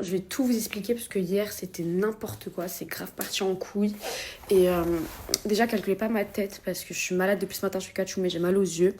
Je vais tout vous expliquer parce que hier c'était n'importe quoi, c'est grave parti en couille. Et déjà, calculez pas ma tête parce que je suis malade depuis ce matin, je suis cachou, mais j'ai mal aux yeux.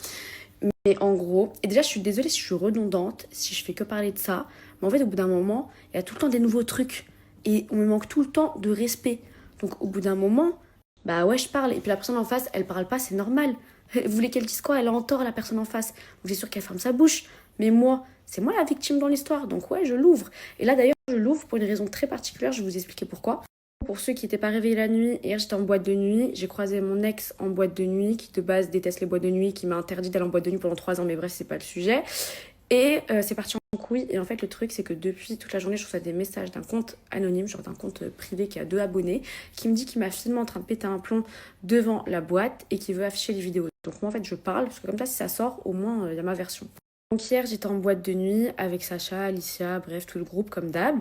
Mais en gros, et déjà je suis désolée si je suis redondante, si je fais que parler de ça, mais en fait au bout d'un moment, il y a tout le temps des nouveaux trucs et on me manque tout le temps de respect. Donc au bout d'un moment, bah ouais, je parle et puis la personne en face, elle parle pas, c'est normal. Vous voulez qu'elle dise quoi? Elle a en tort la personne en face. Vous êtes sûr qu'elle ferme sa bouche? Mais moi, c'est moi la victime dans l'histoire, donc ouais, je l'ouvre. Et là d'ailleurs, je l'ouvre pour une raison très particulière, je vais vous expliquer pourquoi. Pour ceux qui n'étaient pas réveillés la nuit, hier j'étais en boîte de nuit, j'ai croisé mon ex en boîte de nuit, qui de base déteste les boîtes de nuit, qui m'a interdit d'aller en boîte de nuit pendant 3 ans, mais bref, c'est pas le sujet. Et c'est parti en couille. Et en fait, le truc, c'est que depuis toute la journée, je reçois des messages d'un compte anonyme, genre d'un compte privé qui a 2 abonnés, qui me dit qu'il m'a filmé en train de péter un plomb devant la boîte et qui veut afficher les vidéos. Donc moi, en fait, je parle, parce que comme ça, si ça sort, au moins, il y a ma version. Donc hier, j'étais en boîte de nuit avec Sacha, Alicia, bref, tout le groupe, comme d'hab.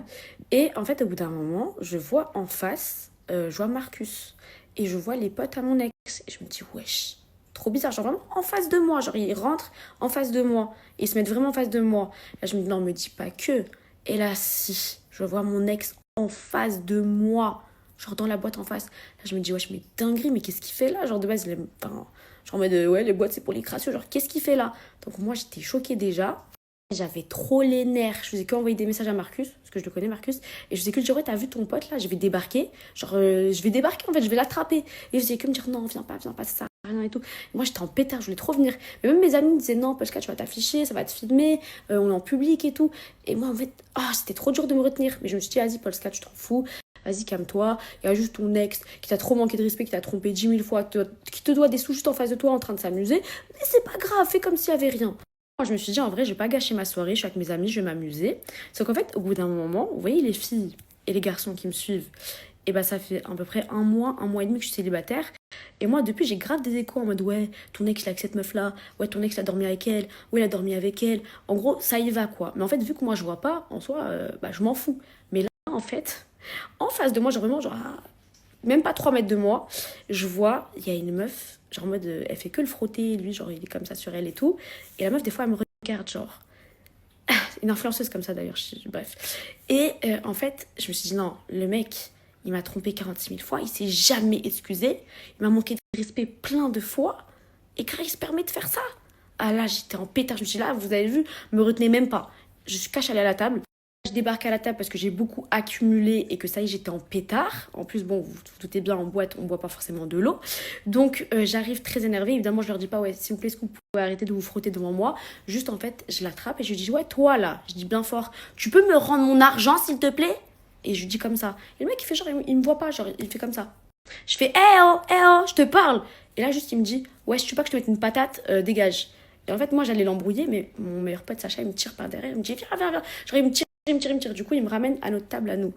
Et en fait, au bout d'un moment, je vois en face, je vois Marcus. Et je vois les potes à mon ex. Et je me dis, wesh, trop bizarre. Genre vraiment en face de moi. Genre, ils rentrent en face de moi. Et ils se mettent vraiment en face de moi. Là, je me dis, non, me dis pas que. Et là, si, je vois mon ex en face de moi. Genre dans la boîte en face. Là, je me dis, wesh, mais dinguerie, mais qu'est-ce qu'il fait là? Genre de base, il est... enfin, genre en mode, ouais, les boîtes, c'est pour les crasseux. Genre, qu'est-ce qu'il fait là? Donc moi, j'étais choquée déjà. J'avais trop les nerfs. Je faisais qu'envoyer des messages à Marcus, parce que je le connais, Marcus. Et je faisais que lui dire, ouais, t'as vu ton pote là? Je vais débarquer. Genre, je vais débarquer en fait, je vais l'attraper. Et je faisais que me dire, non, viens pas, ça sert à rien et tout. Et moi, j'étais en pétard, je voulais trop venir. Mais même mes amis me disaient, non, parce que tu vas t'afficher, ça va te filmer, on est en public et tout. Et moi, en fait, c'était trop dur de me retenir. Mais je me suis dit, vas-y, Polska, tu t'en fous. Vas-y, calme-toi. Il y a juste ton ex qui t'a trop manqué de respect, qui t'a trompé 10 000 fois, qui te doit des sous juste en face de toi en train de s'amuser. Mais c'est pas grave, fais comme s'il y avait rien. Moi, je me suis dit, en vrai, je vais pas gâcher ma soirée, je suis avec mes amis, je vais m'amuser. Sauf qu'en fait, au bout d'un moment, vous voyez les filles et les garçons qui me suivent, et bah ça fait à peu près un mois et demi que je suis célibataire. Et moi, depuis, j'ai grave des échos en mode, ouais, ton ex, il est avec cette meuf-là, ouais, ton ex, il a dormi avec elle, ouais, il a dormi avec elle. En gros, ça y va, quoi. Mais en fait, vu que moi, je vois pas, en soi, bah, je m'en fous. Mais là, en fait, en face de moi, genre vraiment, genre, même pas 3 mètres de moi, je vois, il y a une meuf, genre en mode, elle fait que le frotter, lui, genre, il est comme ça sur elle et tout. Et la meuf, des fois, elle me regarde, genre, une influenceuse comme ça d'ailleurs, bref. Et en fait, je me suis dit, non, le mec, il m'a trompé 46 000 fois, il s'est jamais excusé, il m'a manqué de respect plein de fois, et quand il se permet de faire ça? Ah là, j'étais en pétard, je me suis dit, là, vous avez vu, me retenez même pas. Je suis cache allée à la table. Je débarque à la table parce que j'ai beaucoup accumulé et que ça y est, j'étais en pétard. En plus, bon, vous vous doutez bien, en boîte, on boit pas forcément de l'eau. Donc, j'arrive très énervée. Évidemment, je leur dis pas, ouais, s'il vous plaît, est-ce que vous pouvez arrêter de vous frotter devant moi? Juste, en fait, je l'attrape et je lui dis, ouais, toi là, je dis bien fort, tu peux me rendre mon argent, s'il te plaît? Et je lui dis comme ça. Et le mec, il fait genre, il me voit pas, genre, il fait comme ça. Je fais, eh oh, je te parle. Et là, juste, il me dit, ouais, si tu veux pas que je te mette une patate, dégage. Et en fait, moi, j'allais l'embrouiller, mais mon meilleur pote Sacha, il me tire par derrière. Il me dit, viens. Genre, il me tire. Du coup, il me ramène à notre table à nous.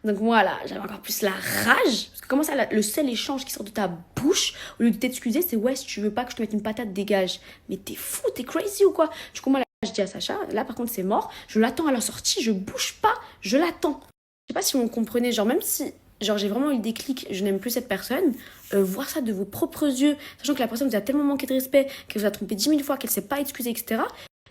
Donc, moi, là, j'avais encore plus la rage. Parce que comment ça, le seul échange qui sort de ta bouche, au lieu de t'excuser, c'est ouais, si tu veux pas que je te mette une patate, dégage. Mais t'es fou, t'es crazy ou quoi? Du coup, moi, là, je dis à Sacha, là, par contre, c'est mort. Je l'attends à la sortie, je bouge pas, je l'attends. Je sais pas si vous me comprenez, genre, même si genre j'ai vraiment eu le déclic, je n'aime plus cette personne, voir ça de vos propres yeux, sachant que la personne vous a tellement manqué de respect, qu'elle vous a trompé 10 000 fois, qu'elle s'est pas excusée, etc.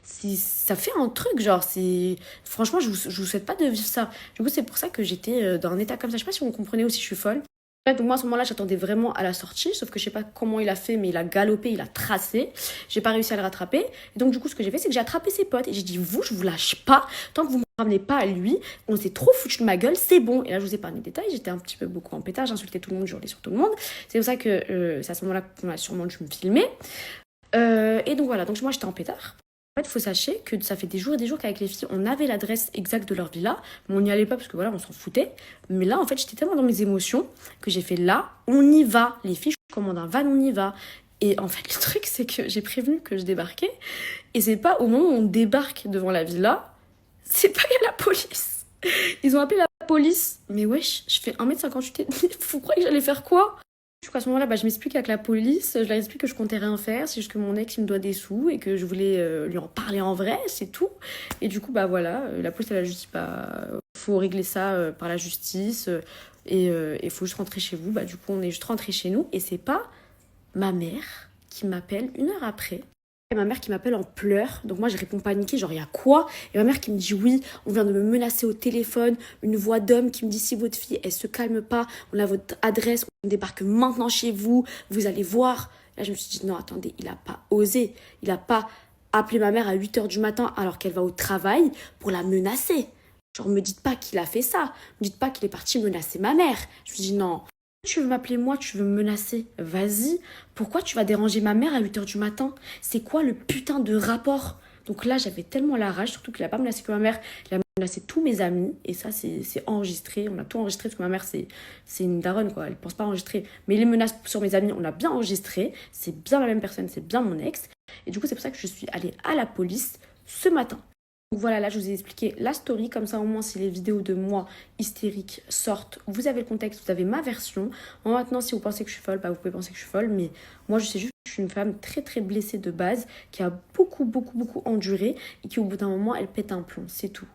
Ça fait un truc, genre, c'est... Franchement, je vous souhaite pas de vivre ça. Du coup, c'est pour ça que j'étais dans un état comme ça. Je sais pas si vous me comprenez ou si je suis folle. Donc moi, à ce moment-là, j'attendais vraiment à la sortie, sauf que je sais pas comment il a fait, mais il a galopé, il a tracé. J'ai pas réussi à le rattraper. Et donc, du coup, ce que j'ai fait, c'est que j'ai attrapé ses potes et j'ai dit, vous, je vous lâche pas. Tant que vous me ramenez pas à lui, on s'est trop foutu de ma gueule, c'est bon. Et là, je vous ai pas les détails, j'étais un petit peu beaucoup en pétard, j'insultais tout le monde, je hurlais sur tout le monde. C'est pour ça que c'est à ce moment-là qu'on a sûrement dû me filmer. Et donc voilà, donc moi, j'étais en pétard. En fait, il faut sachez que ça fait des jours et des jours qu'avec les filles, on avait l'adresse exacte de leur villa, mais on n'y allait pas parce que voilà, on s'en foutait. Mais là, en fait, j'étais tellement dans mes émotions que j'ai fait là, on y va. Les filles, je commande un van, on y va. Et en fait, le truc, c'est que j'ai prévenu que je débarquais. Et c'est pas au moment où on débarque devant la villa, c'est pas qu'il y a la police. Ils ont appelé la police. Mais wesh, je fais 1m58 et demi. Vous croyez que j'allais faire quoi? Du coup, à ce moment-là, je m'explique avec la police, je leur explique que je comptais rien faire, c'est juste que mon ex il me doit des sous et que je voulais lui en parler en vrai, c'est tout. Et du coup, voilà, la police elle a juste dit, faut régler ça par la justice et il faut juste rentrer chez vous. Du coup, on est juste rentré chez nous et c'est pas ma mère qui m'appelle 1 heure après Et ma mère qui m'appelle en pleurs, donc moi je réponds paniquée, genre il y a quoi? Et ma mère qui me dit oui, on vient de me menacer au téléphone, une voix d'homme qui me dit si votre fille elle se calme pas, on a votre adresse, on débarque maintenant chez vous, vous allez voir. Là je me suis dit non attendez, il a pas osé, il a pas appelé ma mère à 8 h du matin alors qu'elle va au travail pour la menacer. Genre me dites pas qu'il a fait ça, me dites pas qu'il est parti menacer ma mère. Je me suis dit non. Tu veux m'appeler moi, tu veux me menacer, vas-y. Pourquoi tu vas déranger ma mère à 8 h du matin? C'est quoi le putain de rapport? Donc là, j'avais tellement la rage, surtout qu'il a pas menacé que ma mère, il a menacé tous mes amis. Et ça, c'est enregistré. On a tout enregistré parce que ma mère, c'est une daronne, quoi. Elle pense pas enregistrer. Mais les menaces sur mes amis, on a bien enregistré. C'est bien la même personne, c'est bien mon ex. Et du coup, c'est pour ça que je suis allée à la police ce matin. Donc voilà, là je vous ai expliqué la story, comme ça au moins si les vidéos de moi hystériques sortent, vous avez le contexte, vous avez ma version. Maintenant si vous pensez que je suis folle, bah vous pouvez penser que je suis folle, mais moi je sais juste que je suis une femme très très blessée de base, qui a beaucoup enduré et qui au bout d'un moment elle pète un plomb, c'est tout.